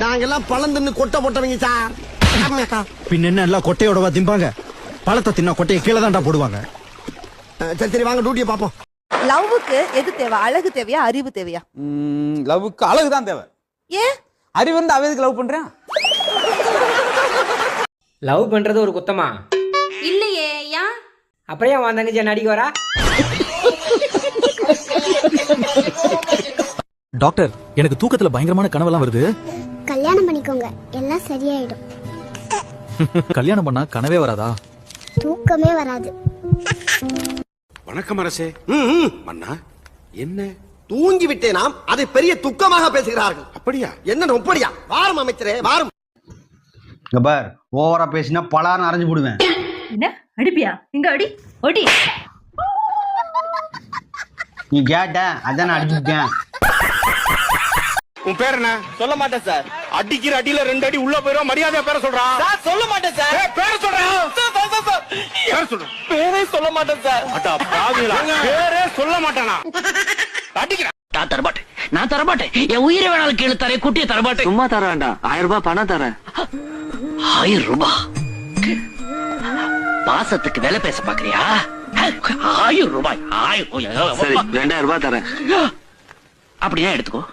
நாங்கெல்லாம் பழம் தின்னு கொட்டை போட்டவங்க சார். பின்ன என்ன எல்லாம் கொட்டையோடவா திம்பாங்க? பழத்தை தின்னா கொட்டையை கீழே தான்டா போடுவாங்க. சரி சரி வாங்க டியூட்டியை பார்ப்போம். லவ்வுக்கு எது தேவை? அழகு தேவையா, அறிவு தேவையா? லவ்வுக்கு அழகு தான் தேவை. ஏன் அறிவு வந்து அவதுக்கு லவ் பண்றேன்? லவ் பண்றது ஒரு குத்தமா? இல்லையே. ஏன்? அப்புறம் ஏன் உன் தங்கச்சி நடிக்க வரா? டாக்டர், எனக்கு தூக்கத்துல பயங்கரமான கனவெல்லாம் வருது. கல்யாணம் பண்ணிக்கோங்க, எல்லாம் சரியாயிடும். கல்யாணம் பண்ணா கனவே வராதா? தூக்கமே வராது. வணக்கம் அரசே. மன்னா என்ன தூங்கி விட்டேனாம், அதை பெரிய துக்கமாக பேசுகிறார்கள். அப்படியா? என்ன நொப்படியா? வாரம் அமைச்சரே வாரம். பார், ஓவரா பேசினா பலான்னு அரைஞ்சு போடுவேன். என்ன அடிப்பியா? இங்க அடி ஓடி. நீ கேட்ட அதான் அடிச்சுட்டேன். உன் பேர் என்ன? சொல்ல மாட்டேன் சார். அடிக்கிற அடியில 2 அடி உள்ள போயிரும். மரியாதையா பேர சொல்றான். சார் சொல்ல மாட்டேன் சார். பேர சொல்றான். பேர் சொல்றான். பேரே சொல்ல மாட்டேன் சார். அடா பாவிகளா, பேரே சொல்ல மாட்டானா? அடிக்கிற. நான் தரமாட்டேன், நான் தரமாட்டேன். என் உயிரை வேணாலும் கீழே தரேன், குட்டியை தரமாட்டேன். சும்மா தர வேண்டாம், 1000 ரூபாய் பணம் தரேன். 1000 ரூபாய்? பாசத்துக்கு விலை பேச பாக்குறியா? 1000 ரூபாய். சரி, 2000 ரூபாய் தரேன். அப்படியே எடுத்துக்கோ.